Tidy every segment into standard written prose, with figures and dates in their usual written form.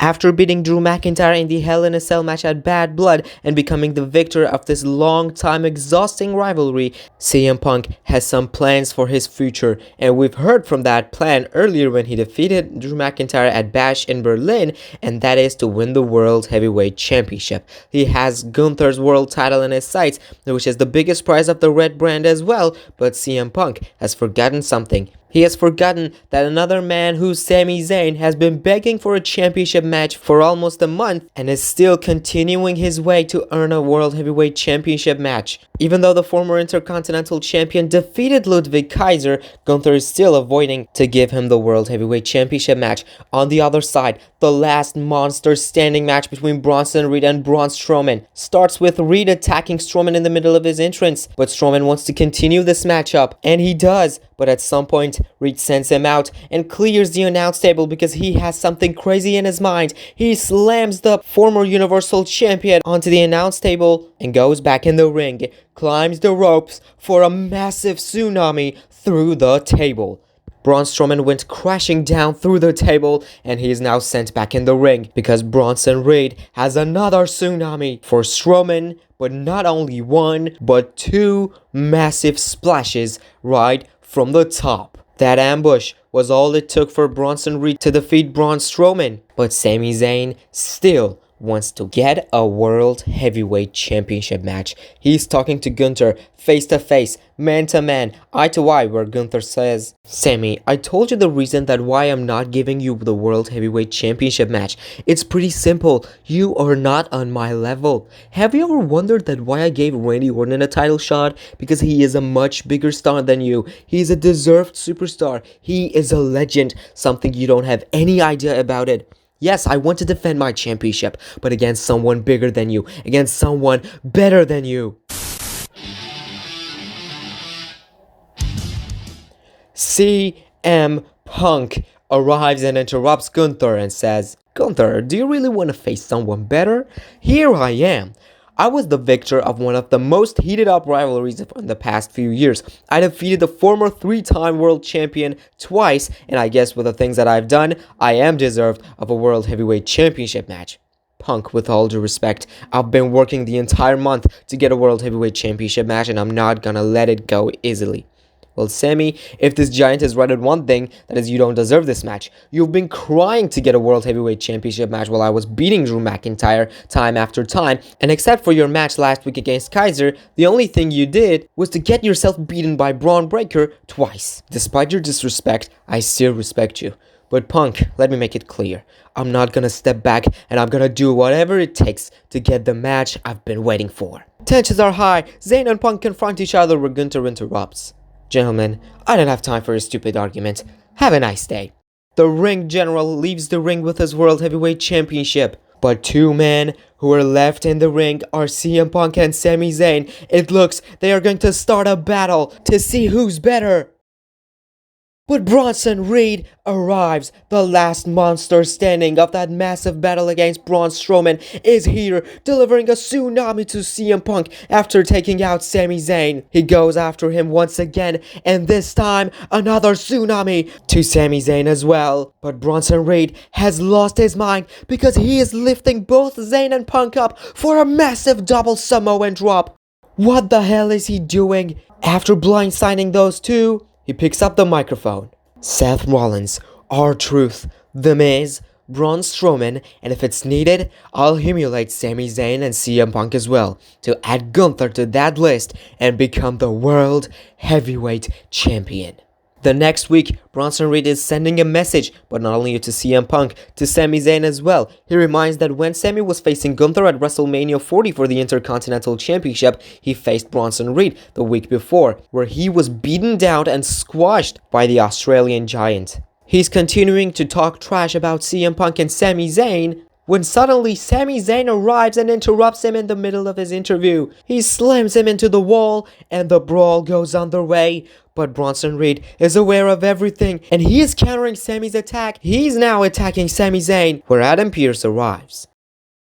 After beating Drew McIntyre in the Hell in a Cell match at Bad Blood and becoming the victor of this long-time exhausting rivalry, CM Punk has some plans for his future, and we've heard from that plan earlier when he defeated Drew McIntyre at Bash in Berlin, and that is to win the World Heavyweight Championship. He has Gunther's world title in his sights, which is the biggest prize of the Red brand as well, but CM Punk has forgotten something. He has forgotten that another man who's Sami Zayn has been begging for a championship match for almost a month and is still continuing his way to earn a World Heavyweight Championship match. Even though the former Intercontinental Champion defeated Ludwig Kaiser, Gunther is still avoiding to give him the World Heavyweight Championship match. On the other side, the last monster standing match between Bronson Reed and Braun Strowman starts with Reed attacking Strowman in the middle of his entrance, but Strowman wants to continue this matchup, and he does. But at some point, Reed sends him out and clears the announce table because he has something crazy in his mind. He slams the former Universal Champion onto the announce table and goes back in the ring, climbs the ropes for a massive tsunami through the table. Braun Strowman went crashing down through the table, and he is now sent back in the ring because Bronson Reed has another tsunami for Strowman, but not only one, but two massive splashes right from the top. That ambush was all it took for Bronson Reed to defeat Braun Strowman, but Sami Zayn still wants to get a World Heavyweight Championship match. He's talking to Gunther face to face, man to man, eye to eye, where Gunther says, "Sami, I told you the reason that why I'm not giving you the World Heavyweight Championship match. It's pretty simple. You are not on my level. Have you ever wondered that why I gave Randy Orton a title shot? Because he is a much bigger star than you. He's a deserved superstar. He is a legend, something you don't have any idea about it. Yes, I want to defend my championship, but against someone bigger than you, against someone better than you." CM Punk arrives and interrupts Gunther and says, "Gunther, do you really want to face someone better? Here I am. I was the victor of one of the most heated up rivalries in the past few years. I defeated the former 3-time world champion twice, and I guess with the things that I've done, I am deserved of a World Heavyweight Championship match." Punk, with all due respect, I've been working the entire month to get a World Heavyweight Championship match, and I'm not gonna let it go easily. Well, Sami, if this giant is right at one thing, that is you don't deserve this match. You've been crying to get a World Heavyweight Championship match while I was beating Drew McIntyre time after time, and except for your match last week against Kaiser, the only thing you did was to get yourself beaten by Braun Breaker twice. Despite your disrespect, I still respect you. But Punk, let me make it clear. I'm not gonna step back, and I'm gonna do whatever it takes to get the match I've been waiting for. Tensions are high. Zayn and Punk confront each other where Gunther interrupts. "Gentlemen, I don't have time for a stupid argument. Have a nice day." The ring general leaves the ring with his World Heavyweight Championship. But two men who are left in the ring are CM Punk and Sami Zayn. It looks they are going to start a battle to see who's better. But Bronson Reed arrives. The last monster standing of that massive battle against Braun Strowman is here, delivering a tsunami to CM Punk after taking out Sami Zayn. He goes after him once again, and this time another tsunami to Sami Zayn as well. But Bronson Reed has lost his mind because he is lifting both Zayn and Punk up for a massive double Samoan drop. What the hell is he doing? After blindsiding those two, he picks up the microphone. "Seth Rollins, R-Truth, The Miz, Braun Strowman, and if it's needed, I'll humiliate Sami Zayn and CM Punk as well to add Gunther to that list and become the World Heavyweight Champion." The next week, Bronson Reed is sending a message, but not only to CM Punk, to Sami Zayn as well. He reminds that when Sami was facing Gunther at WrestleMania 40 for the Intercontinental Championship, he faced Bronson Reed the week before, where he was beaten down and squashed by the Australian Giant. He's continuing to talk trash about CM Punk and Sami Zayn, when suddenly Sami Zayn arrives and interrupts him in the middle of his interview. He slams him into the wall, and the brawl goes underway. But Bronson Reed is aware of everything, and he is countering Sami's attack. He's now attacking Sami Zayn, where Adam Pearce arrives.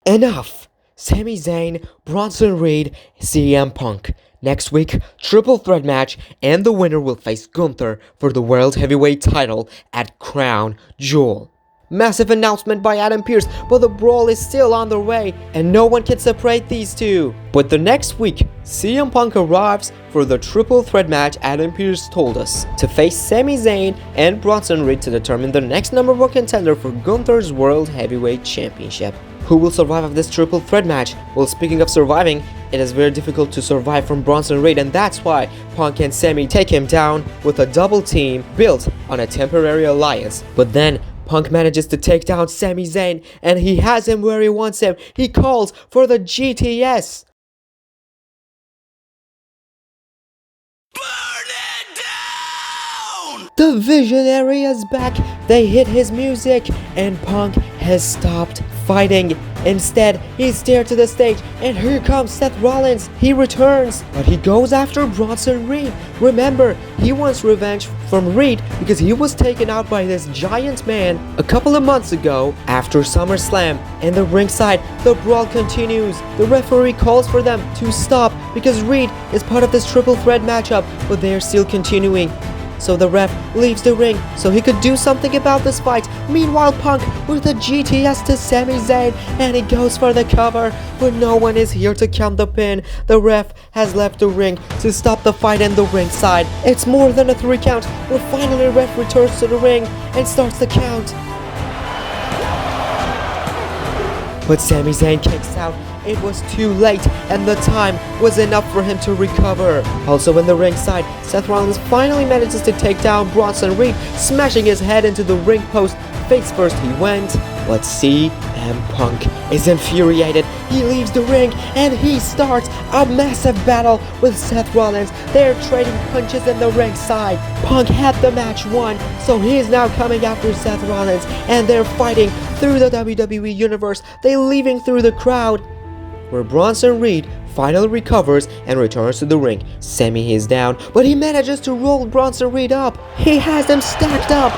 Enough! Sami Zayn, Bronson Reed, CM Punk. Next week, triple threat match, and the winner will face Gunther for the World Heavyweight title at Crown Jewel. Massive announcement by Adam Pearce, but the brawl is still on the way, and no one can separate these two. But the next week, CM Punk arrives for the triple threat match Adam Pearce told us, to face Sami Zayn and Bronson Reed to determine the next number one contender for Gunther's World Heavyweight Championship. Who will survive of this triple threat match? Well, speaking of surviving, it is very difficult to survive from Bronson Reed, and that's why Punk and Sami take him down with a double team built on a temporary alliance. But then Punk manages to take down Sami Zayn, and he has him where he wants him. He calls for the GTS. The Visionary is back. They hit his music, and Punk has stopped fighting. Instead, he stared to the stage, and here comes Seth Rollins. He returns, but he goes after Bronson Reed. Remember, he wants revenge from Reed because he was taken out by this giant man a couple of months ago after SummerSlam. And the ringside, the brawl continues. The referee calls for them to stop because Reed is part of this triple threat matchup, but they are still continuing. So the ref leaves the ring so he could do something about this fight. Meanwhile, Punk with the GTS to Sami Zayn, and he goes for the cover, but no one is here to count the pin. The ref has left the ring to stop the fight in the ringside. It's more than a 3 count, but finally ref returns to the ring and starts the count. But Sami Zayn kicks out. It was too late, and the time was enough for him to recover. Also in the ringside, Seth Rollins finally manages to take down Bronson Reed, smashing his head into the ring post. Face first he went, but CM Punk is infuriated. He leaves the ring, and he starts a massive battle with Seth Rollins. They're trading punches in the ringside. Punk had the match won, so he is now coming after Seth Rollins, and they're fighting through the WWE Universe. They're leaving through the crowd, where Bronson Reed finally recovers and returns to the ring. Sami is down, but he manages to roll Bronson Reed up. He has them stacked up.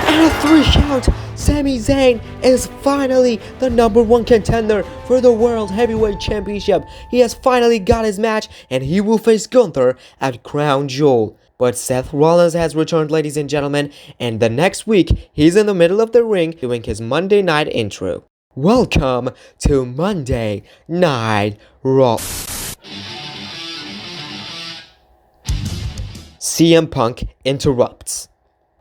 And a 3 count. Sami Zayn is finally the number 1 contender for the World Heavyweight Championship. He has finally got his match, and he will face Gunther at Crown Jewel. But Seth Rollins has returned, ladies and gentlemen, and the next week, he's in the middle of the ring doing his Monday Night intro. Welcome to Monday Night Raw. CM Punk interrupts.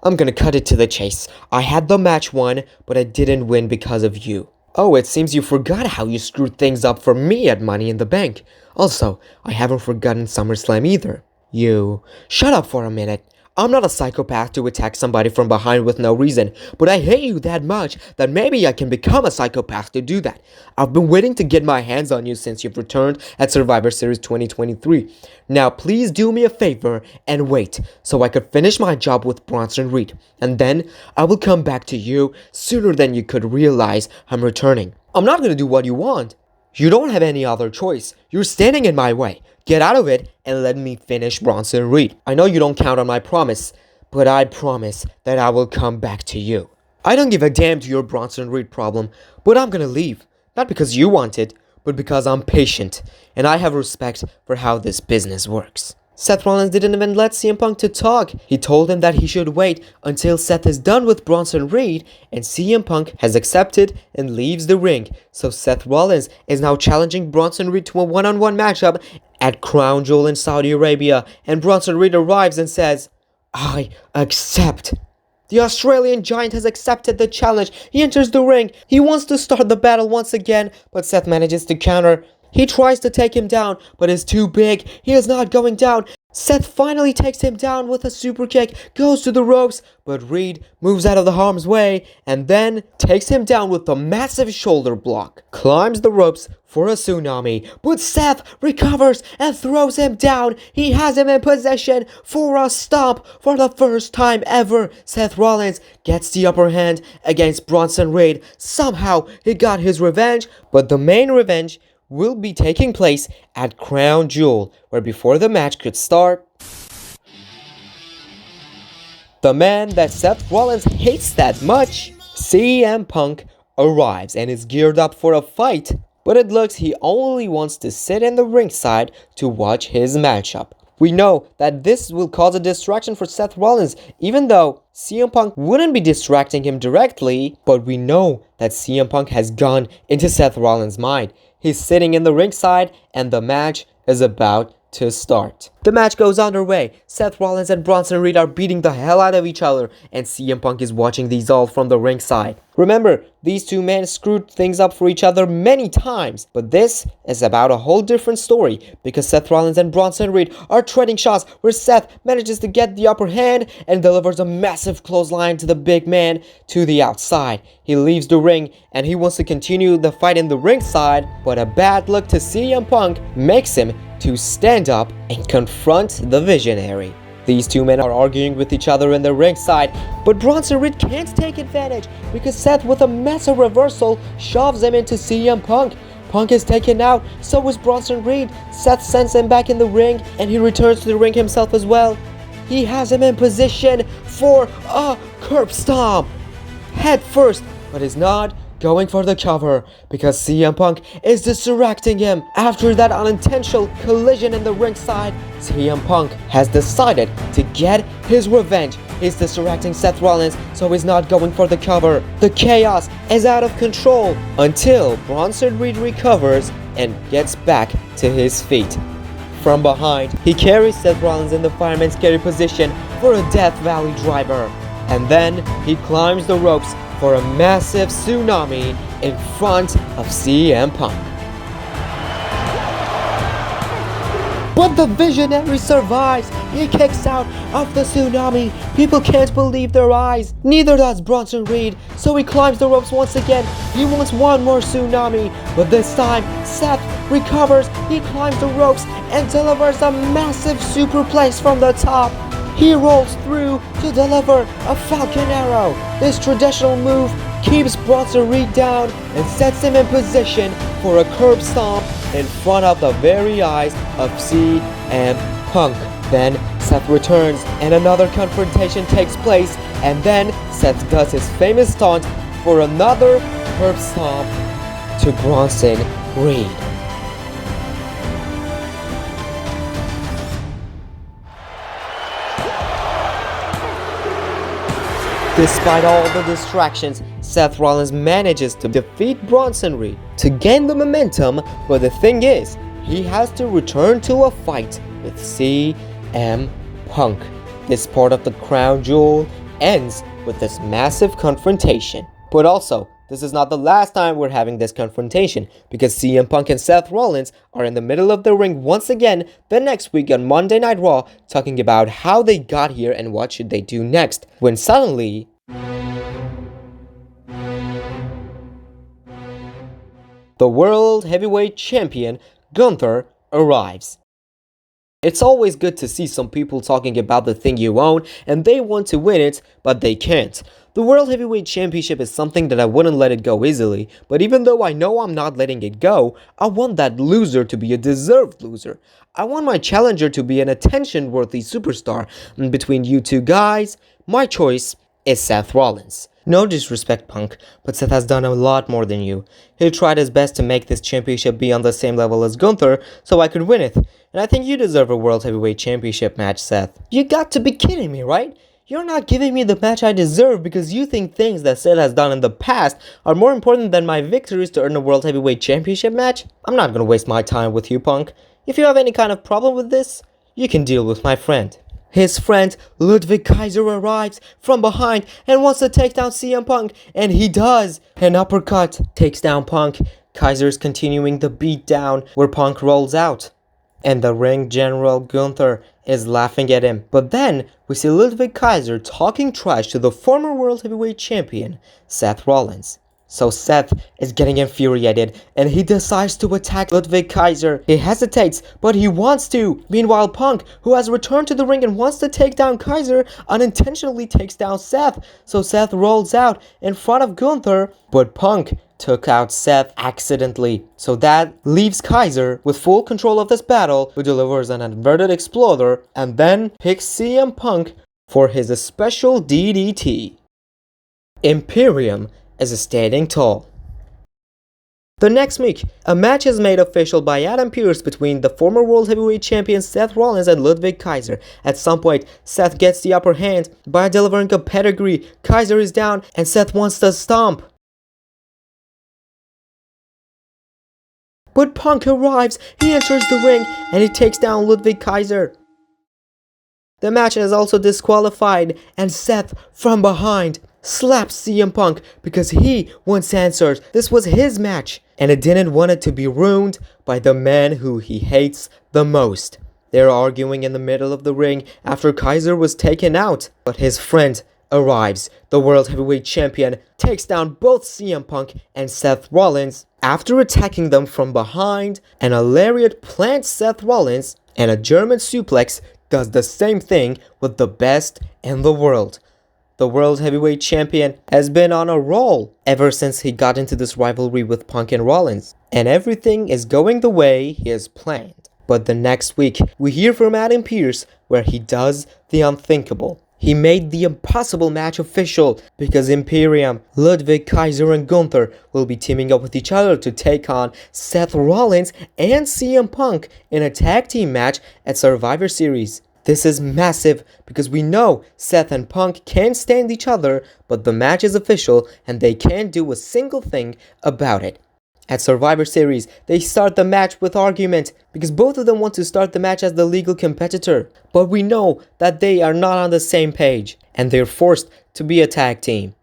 I'm gonna cut it to the chase. I had the match won, but I didn't win because of you. Oh, it seems you forgot how you screwed things up for me at Money in the Bank. Also, I haven't forgotten SummerSlam either. You. Shut up for a minute. I'm not a psychopath to attack somebody from behind with no reason, but I hate you that much that maybe I can become a psychopath to do that. I've been waiting to get my hands on you since you've returned at Survivor Series 2023. Now please do me a favor and wait so I could finish my job with Bronson Reed, and then I will come back to you sooner than you could realize I'm returning. I'm not gonna do what you want. You don't have any other choice. You're standing in my way. Get out of it and let me finish Bronson Reed. I know you don't count on my promise, but I promise that I will come back to you. I don't give a damn to your Bronson Reed problem, but I'm gonna leave. Not because you want it, but because I'm patient, and I have respect for how this business works. Seth Rollins didn't even let CM Punk to talk. He told him that he should wait until Seth is done with Bronson Reed, and CM Punk has accepted and leaves the ring. So Seth Rollins is now challenging Bronson Reed to a one-on-one matchup at Crown Jewel in Saudi Arabia, and Bronson Reed arrives and says, I accept. The Australian Giant has accepted the challenge. He enters the ring. He wants to start the battle once again, but Seth manages to counter. He tries to take him down, but is too big. He is not going down. Seth finally takes him down with a super kick, goes to the ropes, but Reed moves out of the harm's way, and then takes him down with a massive shoulder block. Climbs the ropes for a tsunami, but Seth recovers and throws him down. He has him in possession for a stomp for the first time ever. Seth Rollins gets the upper hand against Bronson Reed. Somehow he got his revenge, but the main revenge will be taking place at Crown Jewel, where before the match could start, the man that Seth Rollins hates that much, CM Punk, arrives and is geared up for a fight, but it looks he only wants to sit in the ringside to watch his matchup. We know that this will cause a distraction for Seth Rollins, even though CM Punk wouldn't be distracting him directly, but we know that CM Punk has gone into Seth Rollins' mind. He's sitting in the ringside and the match is about to start. The match goes underway. Seth Rollins and Bronson Reed are beating the hell out of each other, and CM Punk is watching these all from the ringside. Remember, these two men screwed things up for each other many times, but this is about a whole different story because Seth Rollins and Bronson Reed are trading shots where Seth manages to get the upper hand and delivers a massive clothesline to the big man to the outside. He leaves the ring and he wants to continue the fight in the ringside, but a bad look to CM Punk makes him to stand up and confront the Visionary. These two men are arguing with each other in the ringside, but Bronson Reed can't take advantage because Seth, with a massive reversal, shoves him into CM Punk. Punk is taken out, so is Bronson Reed. Seth sends him back in the ring and he returns to the ring himself as well. He has him in position for a curb stomp head first, but is not going for the cover because CM Punk is distracting him. After that unintentional collision in the ringside, CM Punk has decided to get his revenge. He's distracting Seth Rollins, so he's not going for the cover. The chaos is out of control until Bronson Reed recovers and gets back to his feet. From behind, he carries Seth Rollins in the fireman's carry position for a Death Valley driver. And then he climbs the ropes for a massive tsunami in front of CM Punk. But the Visionary survives. He kicks out of the tsunami. People can't believe their eyes. Neither does Bronson Reed. So he climbs the ropes once again. He wants one more tsunami. But this time, Seth recovers. He climbs the ropes and delivers a massive superplex from the top. He rolls through to deliver a Falcon Arrow. This traditional move keeps Bronson Reed down and sets him in position for a curb stomp in front of the very eyes of CM Punk. Then Seth returns and another confrontation takes place, and then Seth does his famous taunt for another curb stomp to Bronson Reed. Despite all the distractions, Seth Rollins manages to defeat Bronson Reed to gain the momentum, but the thing is, he has to return to a fight with CM Punk. This part of the crown jewel ends with this massive confrontation. But also, this is not the last time we're having this confrontation, because CM Punk and Seth Rollins are in the middle of the ring once again the next week on Monday Night Raw, talking about how they got here and what should they do next, when suddenly the World Heavyweight Champion Gunther arrives. It's always good to see some people talking about the thing you own and they want to win it, but they can't. The World Heavyweight Championship is something that I wouldn't let it go easily, but even though I know I'm not letting it go, I want that loser to be a deserved loser. I want my challenger to be an attention-worthy superstar. And between you two guys, my choice is Seth Rollins. No disrespect, Punk, but Seth has done a lot more than you. He tried his best to make this championship be on the same level as Gunther, so I could win it. And I think you deserve a World Heavyweight Championship match, Seth. You got to be kidding me, right? You're not giving me the match I deserve because you think things that Seth has done in the past are more important than my victories to earn a World Heavyweight Championship match? I'm not gonna waste my time with you, Punk. If you have any kind of problem with this, you can deal with my friend. His friend Ludwig Kaiser arrives from behind and wants to take down CM Punk, and he does. An uppercut takes down Punk. Kaiser is continuing the beatdown where Punk rolls out, and the ring general Gunther is laughing at him. But then we see Ludwig Kaiser talking trash to the former World Heavyweight Champion Seth Rollins. So Seth is getting infuriated and he decides to attack Ludwig Kaiser. He hesitates, but he wants to. Meanwhile, Punk, who has returned to the ring and wants to take down Kaiser, unintentionally takes down Seth. So Seth rolls out in front of Gunther, but Punk took out Seth accidentally. So that leaves Kaiser with full control of this battle, who delivers an inverted exploder and then picks CM Punk for his special DDT. Imperium is standing tall. The next week, a match is made official by Adam Pearce between the former World Heavyweight Champion Seth Rollins and Ludwig Kaiser. At some point, Seth gets the upper hand by delivering a pedigree. Kaiser is down and Seth wants to stomp. But Punk arrives, he enters the ring, and he takes down Ludwig Kaiser. The match is also disqualified, and Seth, from behind, slaps CM Punk because he wants answers. This was his match, and he didn't want it to be ruined by the man who he hates the most. They're arguing in the middle of the ring after Kaiser was taken out, but his friend arrives. The World Heavyweight Champion takes down both CM Punk and Seth Rollins. After attacking them from behind, and a lariat plants Seth Rollins, and a German suplex does the same thing with the best in the world. The World Heavyweight Champion has been on a roll ever since he got into this rivalry with Punk and Rollins, and everything is going the way he has planned. But the next week, we hear from Adam Pearce where he does the unthinkable. He made the impossible match official because Imperium, Ludwig Kaiser and Gunther will be teaming up with each other to take on Seth Rollins and CM Punk in a tag team match at Survivor Series. This is massive because we know Seth and Punk can't stand each other, but the match is official and they can't do a single thing about it. At Survivor Series, they start the match with argument because both of them want to start the match as the legal competitor. But we know that they are not on the same page and they're forced to be a tag team.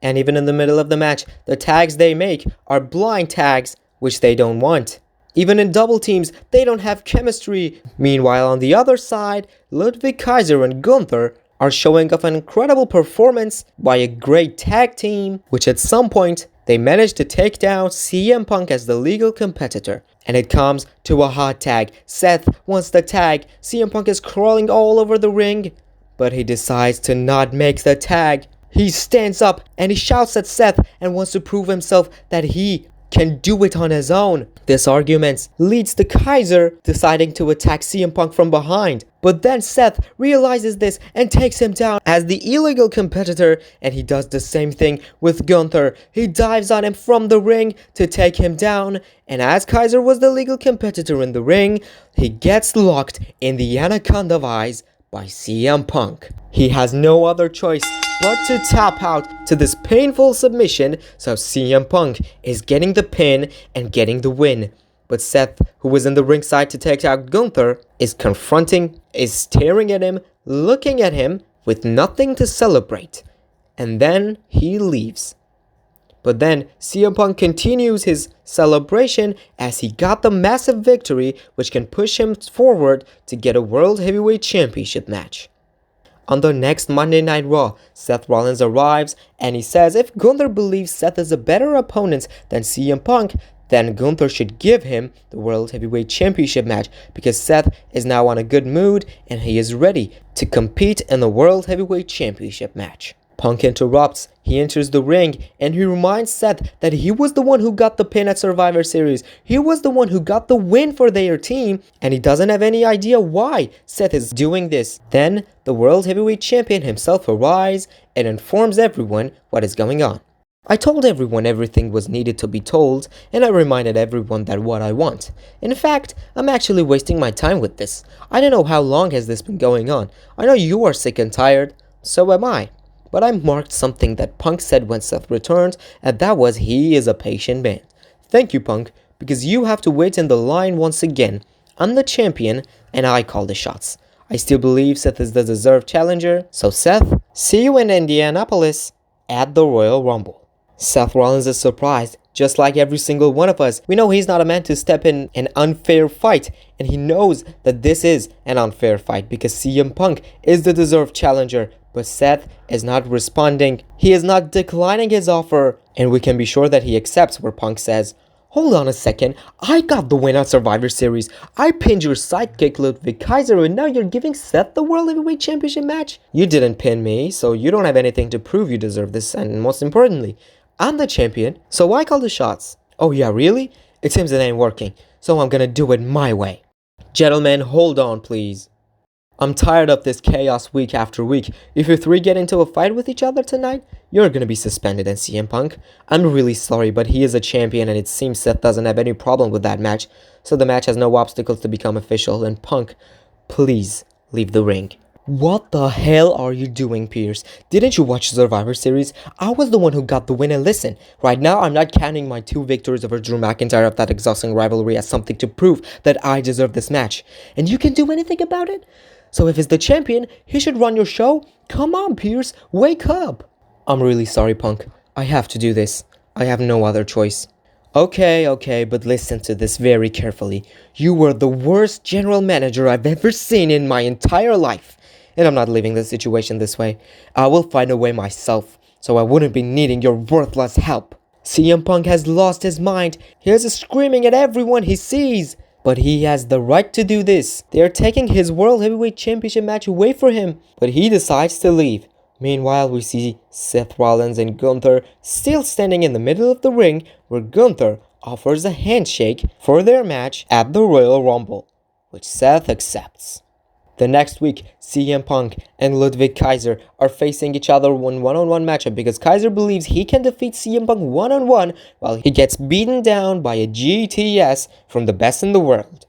And even in the middle of the match, the tags they make are blind tags, which they don't want. Even in double teams, they don't have chemistry. Meanwhile, on the other side, Ludwig Kaiser and Gunther are showing off an incredible performance by a great tag team, which at some point, they managed to take down CM Punk as the legal competitor. And it comes to a hot tag. Seth wants the tag. CM Punk is crawling all over the ring, but he decides to not make the tag. He stands up and he shouts at Seth and wants to prove himself that he can do it on his own. This argument leads to Kaiser deciding to attack CM Punk from behind. But then Seth realizes this and takes him down as the illegal competitor, and he does the same thing with Gunther. He dives on him from the ring to take him down, and as Kaiser was the legal competitor in the ring, he gets locked in the Anaconda Vise by CM Punk. He has no other choice but to tap out to this painful submission, so CM Punk is getting the pin and getting the win. But Seth, who was in the ringside to take out Gunther, is staring at him, looking at him with nothing to celebrate. And then he leaves. But then CM Punk continues his celebration as he got the massive victory which can push him forward to get a World Heavyweight Championship match. On the next Monday Night Raw, Seth Rollins arrives and he says if Gunther believes Seth is a better opponent than CM Punk, then Gunther should give him the World Heavyweight Championship match because Seth is now on a good mood and he is ready to compete in the World Heavyweight Championship match. Punk interrupts, he enters the ring, and he reminds Seth that he was the one who got the pin at Survivor Series. He was the one who got the win for their team, and he doesn't have any idea why Seth is doing this. Then, the World Heavyweight Champion himself arrives and informs everyone what is going on. I told everyone everything was needed to be told, and I reminded everyone that what I want. In fact, I'm actually wasting my time with this. I don't know how long has this been going on. I know you are sick and tired, so am I. But I marked something that Punk said when Seth returned, and that was he is a patient man. Thank you, Punk, because you have to wait in the line once again. I'm the champion, and I call the shots. I still believe Seth is the deserved challenger, so Seth, see you in Indianapolis at the Royal Rumble. Seth Rollins is surprised, just like every single one of us. We know he's not a man to step in an unfair fight, and he knows that this is an unfair fight because CM Punk is the deserved challenger. But Seth is not responding. He is not declining his offer, and we can be sure that he accepts where Punk says, hold on a second, I got the win at Survivor Series. I pinned your sidekick Ludwig Kaiser, and now you're giving Seth the World Heavyweight Championship match? You didn't pin me, so you don't have anything to prove you deserve this, and most importantly, I'm the champion, so I call the shots. Oh yeah, really? It seems it ain't working, so I'm gonna do it my way. Gentlemen, hold on please. I'm tired of this chaos week after week. If you three get into a fight with each other tonight, you're gonna be suspended. And CM Punk, I'm really sorry, but he is a champion and it seems Seth doesn't have any problem with that match, so the match has no obstacles to become official. And Punk, please leave the ring. What the hell are you doing, Pierce? Didn't you watch Survivor Series? I was the one who got the win, and listen, right now I'm not counting my 2 victories over Drew McIntyre of that exhausting rivalry as something to prove that I deserve this match. And you can do anything about it? So if he's the champion, he should run your show? Come on, Pierce, wake up! I'm really sorry, Punk. I have to do this. I have no other choice. Okay, but listen to this very carefully. You were the worst general manager I've ever seen in my entire life. And I'm not leaving the situation this way. I will find a way myself, so I wouldn't be needing your worthless help. CM Punk has lost his mind. He is screaming at everyone he sees. But he has the right to do this. They are taking his World Heavyweight Championship match away from him, but he decides to leave. Meanwhile, we see Seth Rollins and Gunther still standing in the middle of the ring, where Gunther offers a handshake for their match at the Royal Rumble, which Seth accepts. The next week, CM Punk and Ludwig Kaiser are facing each other in one-on-one matchup because Kaiser believes he can defeat CM Punk one-on-one while he gets beaten down by a GTS from the best in the world.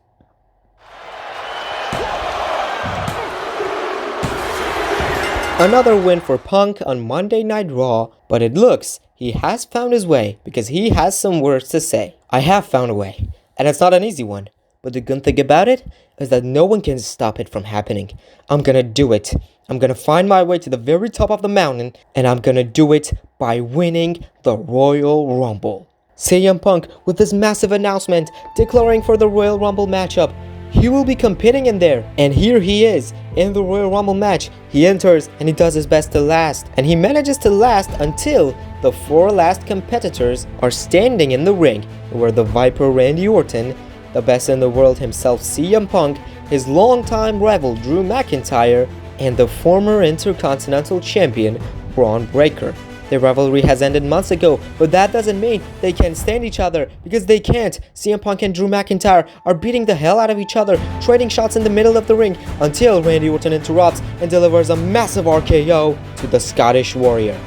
Another win for Punk on Monday Night Raw, but it looks he has found his way because he has some words to say. I have found a way, and it's not an easy one. But the good thing about it is that no one can stop it from happening. I'm gonna do it. I'm gonna find my way to the very top of the mountain, and I'm gonna do it by winning the Royal Rumble. CM Punk with this massive announcement declaring for the Royal Rumble matchup. He will be competing in there, and here he is in the Royal Rumble match. He enters and he does his best to last, and he manages to last until the 4 last competitors are standing in the ring, where the Viper Randy Orton, the best in the world himself CM Punk, his longtime rival Drew McIntyre, and the former Intercontinental Champion Braun Breaker. Their rivalry has ended months ago, but that doesn't mean they can stand each other, because they can't. CM Punk and Drew McIntyre are beating the hell out of each other, trading shots in the middle of the ring, until Randy Orton interrupts and delivers a massive RKO to the Scottish Warrior.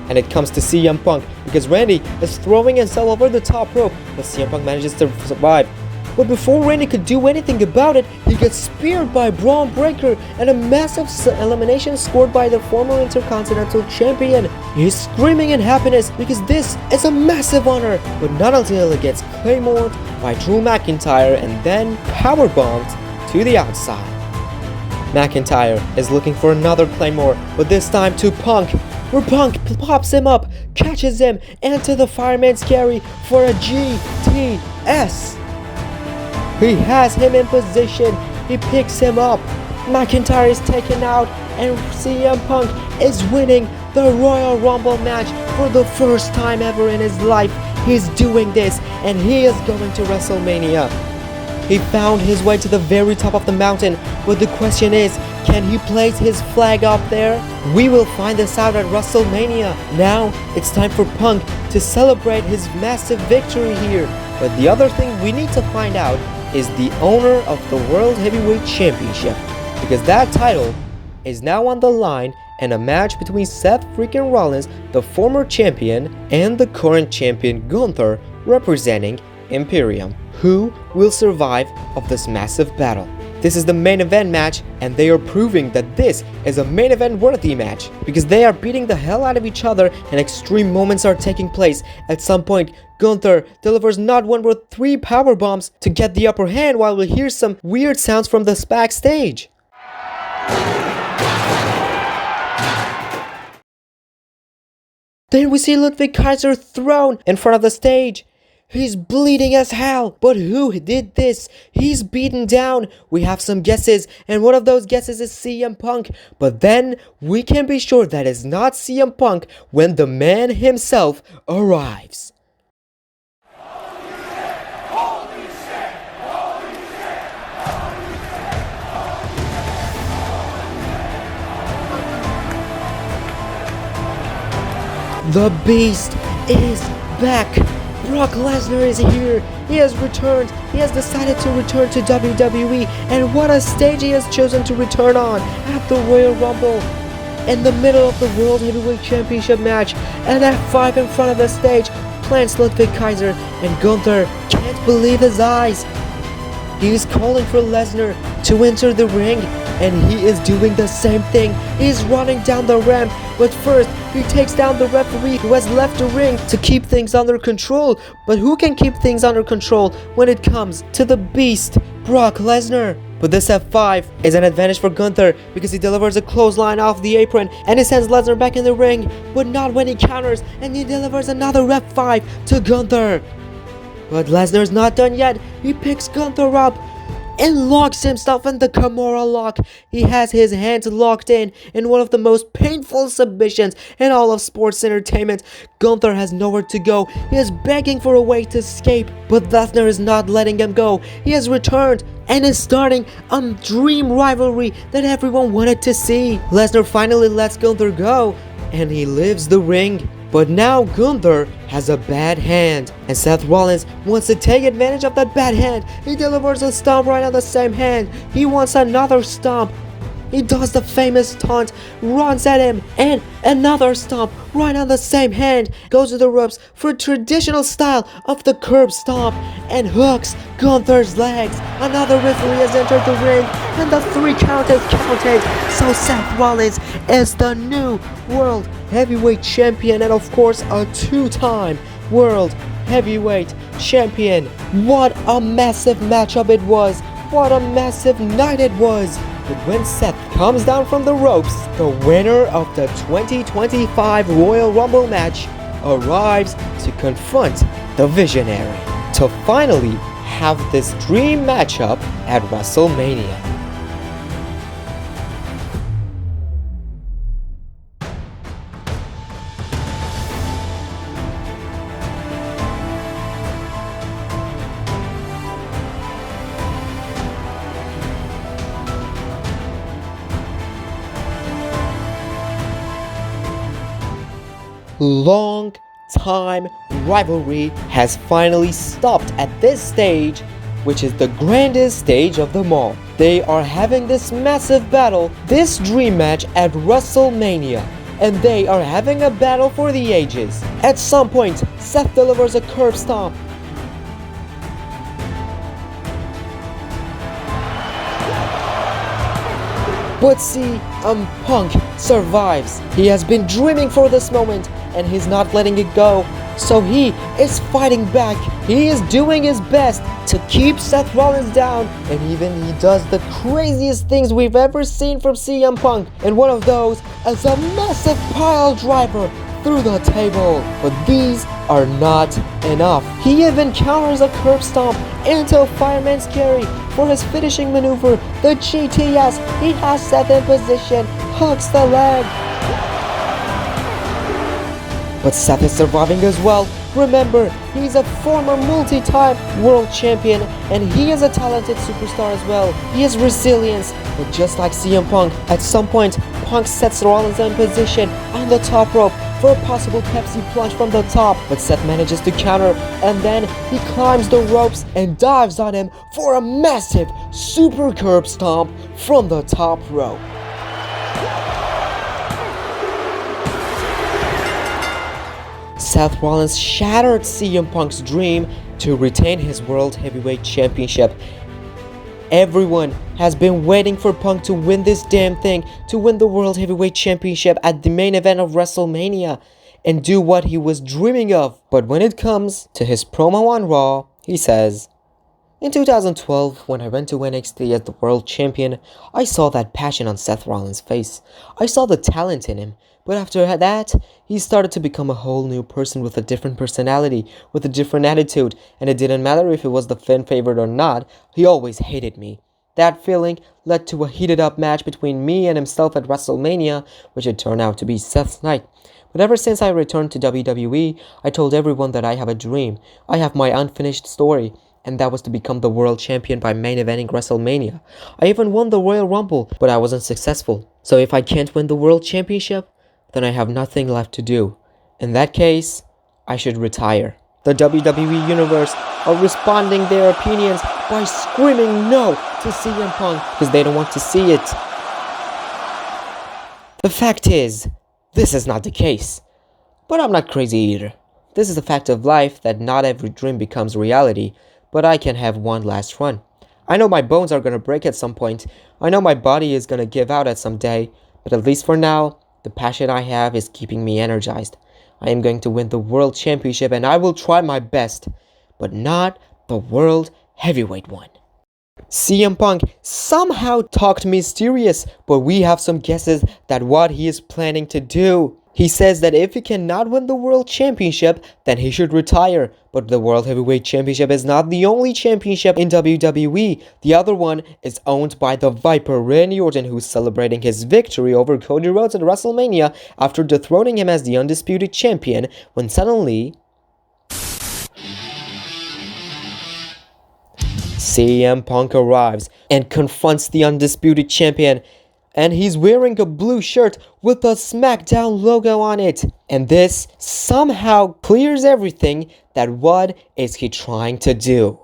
And it comes to CM Punk, because Randy is throwing himself over the top rope, but CM Punk manages to survive. But before Randy could do anything about it, he gets speared by Braun Breaker, and a massive elimination scored by the former Intercontinental Champion. He's screaming in happiness because this is a massive honor, but not until it gets claymored by Drew McIntyre and then powerbombed to the outside. McIntyre is looking for another claymore, but this time to Punk, where Punk pops him up, catches him, and to the fireman's carry for a GTS. He has him in position, he picks him up, McIntyre is taken out, and CM Punk is winning the Royal Rumble match for the first time ever in his life. He's doing this, and he is going to WrestleMania. He found his way to the very top of the mountain, but the question is, can he place his flag up there? We will find this out at WrestleMania. Now, it's time for Punk to celebrate his massive victory here. But the other thing we need to find out is the owner of the World Heavyweight Championship, because that title is now on the line in a match between Seth freaking Rollins, the former champion, and the current champion Gunther, representing Imperium. Who will survive of this massive battle? This is the main event match, and they are proving that this is a main event worthy match, because they are beating the hell out of each other and extreme moments are taking place. At some point, Gunther delivers not one but 3 power bombs to get the upper hand, while we hear some weird sounds from the backstage. Then we see Ludwig Kaiser thrown in front of the stage. He's bleeding as hell, but who did this? He's beaten down. We have some guesses, and one of those guesses is CM Punk. But then we can be sure that it's not CM Punk when the man himself arrives. The Beast is back. Brock Lesnar is here. He has returned. He has decided to return to WWE. And what a stage he has chosen to return on at the Royal Rumble. In the middle of the World Heavyweight Championship match, an F5 in front of the stage, plants Ludwig Kaiser, and Gunther can't believe his eyes. He is calling for Lesnar to enter the ring, and he is doing the same thing. He's running down the ramp, but first he takes down the referee who has left the ring to keep things under control. But who can keep things under control when it comes to the beast, Brock Lesnar? But this F5 is an advantage for Gunther because he delivers a clothesline off the apron and he sends Lesnar back in the ring, but not when he counters and he delivers another F5 to Gunther. But Lesnar's not done yet. He picks Gunther up and locks himself in the Kimura lock. He has his hands locked in one of the most painful submissions in all of sports entertainment. Gunther has nowhere to go. He is begging for a way to escape, but Lesnar is not letting him go. He has returned and is starting a dream rivalry that everyone wanted to see. Lesnar finally lets Gunther go and he leaves the ring. But now Gunther has a bad hand, and Seth Rollins wants to take advantage of that bad hand. He delivers a stomp right on the same hand. He wants another stomp. He does the famous taunt, runs at him, and another stomp right on the same hand. Goes to the ropes for a traditional style of the curb stomp and hooks Gunther's legs. Another referee has entered the ring, and the 3 count is counted. So Seth Rollins is the new World Heavyweight Champion, and of course a 2-time World Heavyweight Champion. What a massive matchup it was. What a massive night it was. But when Seth comes down from the ropes, the winner of the 2025 Royal Rumble match arrives to confront the Visionary to finally have this dream matchup at WrestleMania. Long time rivalry has finally stopped at this stage, which is the grandest stage of them all. They are having this massive battle, this dream match at WrestleMania, and they are having a battle for the ages. At some point, Seth delivers a curb stomp. But see, Punk survives. He has been dreaming for this moment, and he's not letting it go. So he is fighting back. He is doing his best to keep Seth Rollins down, and even he does the craziest things we've ever seen from CM Punk. And one of those is a massive pile driver through the table. But these are not enough. He even counters a curb stomp into a fireman's carry for his finishing maneuver, the GTS. He has Seth in position, hooks the leg. But Seth is surviving as well. Remember, he's a former multi-time world champion, and he is a talented superstar as well. He has resilience, but just like CM Punk, at some point, Punk sets Rollins in position on the top rope for a possible Pepsi plunge from the top, but Seth manages to counter, and then he climbs the ropes and dives on him for a massive super curb stomp from the top rope. Seth Rollins shattered CM Punk's dream to retain his World Heavyweight Championship. Everyone has been waiting for Punk to win this damn thing, to win the World Heavyweight Championship at the main event of WrestleMania and do what he was dreaming of. But when it comes to his promo on Raw, he says, "In 2012, when I went to NXT as the World Champion, I saw that passion on Seth Rollins' face. I saw the talent in him. But after that, he started to become a whole new person with a different personality, with a different attitude, and it didn't matter if it was the fan favorite or not, he always hated me. That feeling led to a heated up match between me and himself at WrestleMania, which it turned out to be Seth's night. But ever since I returned to WWE, I told everyone that I have a dream. I have my unfinished story, and that was to become the world champion by main eventing WrestleMania. I even won the Royal Rumble, but I wasn't successful. So if I can't win the world championship, then I have nothing left to do. In that case, I should retire." The WWE Universe are responding their opinions by screaming no to CM Punk because they don't want to see it. The fact is, this is not the case. But I'm not crazy either. This is a fact of life that not every dream becomes reality, but I can have one last run. I know my bones are gonna break at some point. I know my body is gonna give out at some day, but at least for now, the passion I have is keeping me energized. I am going to win the World Championship and I will try my best, but not the World Heavyweight one. CM Punk somehow talked mysterious, but we have some guesses that what he is planning to do. He says that if he cannot win the World Championship, then he should retire. But the World Heavyweight Championship is not the only championship in WWE. The other one is owned by the Viper, Randy Orton, who's celebrating his victory over Cody Rhodes at WrestleMania after dethroning him as the undisputed champion, when suddenly CM Punk arrives and confronts the undisputed champion, and he's wearing a blue shirt with a SmackDown logo on it. And this somehow clears everything that what is he trying to do.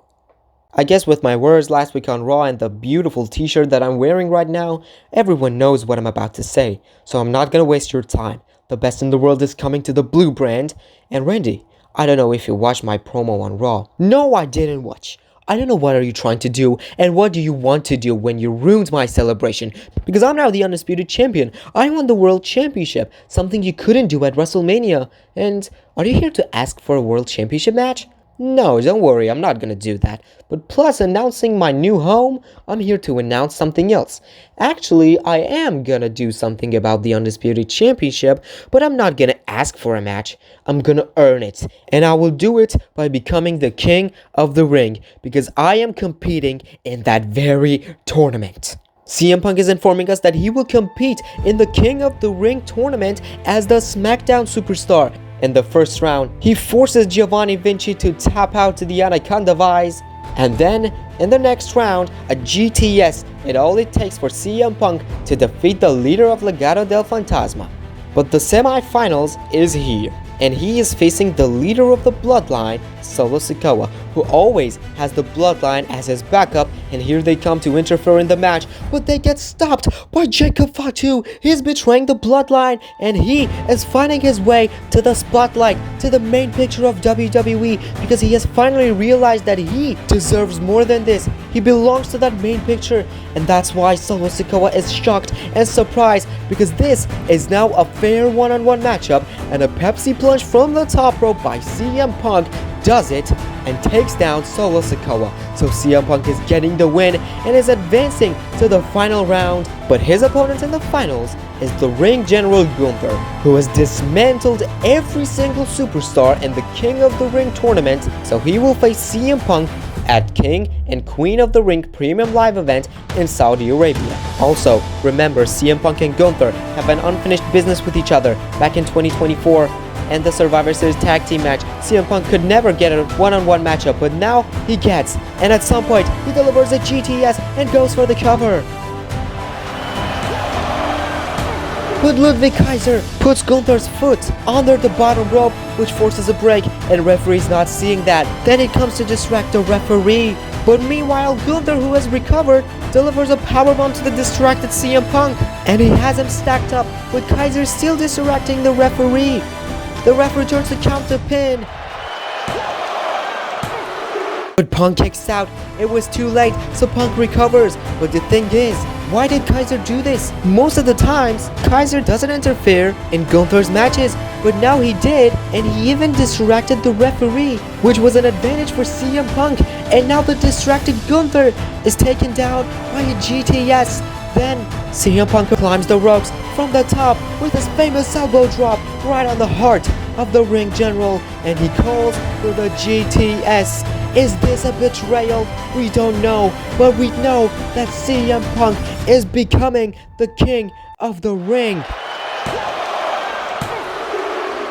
I guess with my words last week on Raw and the beautiful t-shirt that I'm wearing right now, everyone knows what I'm about to say, so I'm not gonna waste your time. The best in the world is coming to the blue brand. And Randy, I don't know if you watched my promo on Raw. No, I didn't watch. I don't know what are you trying to do and what do you want to do when you ruined my celebration, because I'm now the undisputed champion. I won the World Championship, something you couldn't do at WrestleMania. And are you here to ask for a World Championship match? No, don't worry, I'm not gonna do that. But plus announcing my new home, I'm here to announce something else. Actually, I am gonna do something about the Undisputed Championship, but I'm not gonna ask for a match. I'm gonna earn it. And I will do it by becoming the King of the Ring, because I am competing in that very tournament. CM Punk is informing us that he will compete in the King of the Ring tournament as the SmackDown superstar. In the first round, he forces Giovanni Vinci to tap out to the Anaconda Vise. And then, in the next round, a GTS, and all it takes for CM Punk to defeat the leader of Legado del Fantasma. But the semi-finals is here, and he is facing the leader of the Bloodline, Solo Sikoa, who always has the Bloodline as his backup, and here they come to interfere in the match, but they get stopped by Jacob Fatu. He's betraying the Bloodline, and he is finding his way to the spotlight, to the main picture of WWE, because he has finally realized that he deserves more than this. He belongs to that main picture, and that's why Solo Sikoa is shocked and surprised, because this is now a fair one-on-one matchup, and a Pepsi plunge from the top rope by CM Punk does it and takes down Solo Sikoa. So CM Punk is getting the win and is advancing to the final round. But his opponent in the finals is the Ring General Gunther, who has dismantled every single superstar in the King of the Ring tournament. So he will face CM Punk at King and Queen of the Ring Premium Live event in Saudi Arabia. Also, remember CM Punk and Gunther have an unfinished business with each other back in 2024. And the Survivor Series tag team match, CM Punk could never get a one-on-one matchup, but now he gets. And at some point, he delivers a GTS and goes for the cover. But Ludwig Kaiser puts Gunther's foot under the bottom rope, which forces a break, and referee's not seeing that. Then it comes to distract the referee. But meanwhile, Gunther, who has recovered, delivers a powerbomb to the distracted CM Punk, and he has him stacked up, but Kaiser still distracting the referee. The ref returns to count the pin. But Punk kicks out. It was too late, so Punk recovers. But the thing is, why did Kaiser do this? Most of the times, Kaiser doesn't interfere in Gunther's matches, but now he did, and he even distracted the referee, which was an advantage for CM Punk. And now the distracted Gunther is taken down by a GTS. Then CM Punk climbs the ropes from the top with his famous elbow drop right on the heart of the Ring General, and he calls for the GTS. Is this a betrayal? We don't know, but we know that CM Punk is becoming the King of the Ring.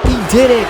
He did it!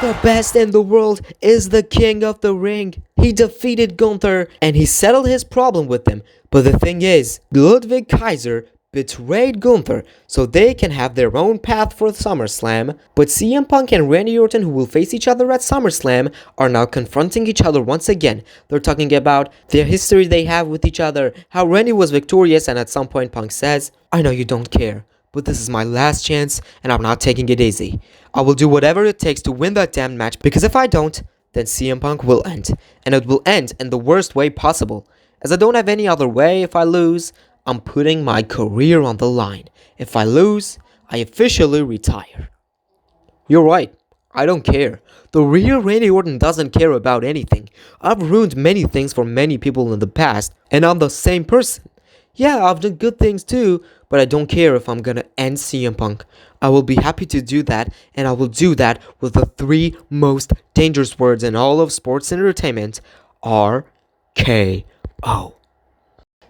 The best in the world is the King of the Ring. He defeated Gunther and he settled his problem with him. But the thing is, Ludwig Kaiser betrayed Gunther so they can have their own path for SummerSlam, but CM Punk and Randy Orton, who will face each other at SummerSlam, are now confronting each other once again. They're talking about their history they have with each other, how Randy was victorious, and at some point Punk says, "I know you don't care, but this is my last chance and I'm not taking it easy. I will do whatever it takes to win that damn match, because if I don't, then CM Punk will end, and it will end in the worst way possible. As I don't have any other way. If I lose, I'm putting my career on the line. If I lose, I officially retire." You're right. I don't care. The real Randy Orton doesn't care about anything. I've ruined many things for many people in the past, and I'm the same person. Yeah, I've done good things too, but I don't care if I'm gonna end CM Punk. I will be happy to do that, and I will do that with the three most dangerous words in all of sports entertainment: RKO.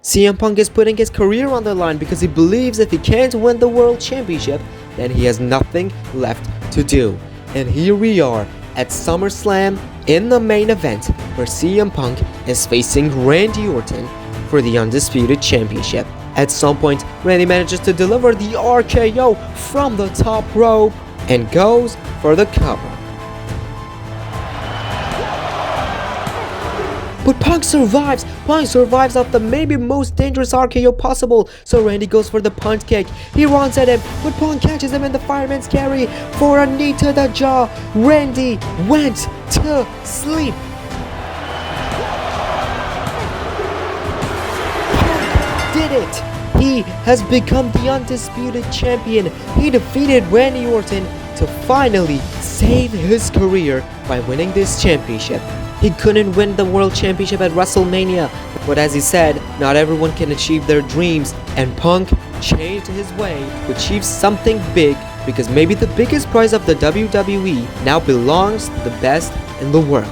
CM Punk is putting his career on the line because he believes if he can't win the World Championship, then he has nothing left to do. And here we are at SummerSlam in the main event, where CM Punk is facing Randy Orton for the Undisputed Championship. At some point, Randy manages to deliver the RKO from the top rope and goes for the cover. But Punk survives. Punk survives off the maybe most dangerous RKO possible. So Randy goes for the punch kick. He runs at him, but Punk catches him in the fireman's carry for a knee to the jaw. Randy went to sleep. Punk did it. He has become the undisputed champion. He defeated Randy Orton to finally save his career by winning this championship. He couldn't win the World Championship at WrestleMania, but as he said, not everyone can achieve their dreams, and Punk changed his way to achieve something big, because maybe the biggest prize of the WWE now belongs to the best in the world.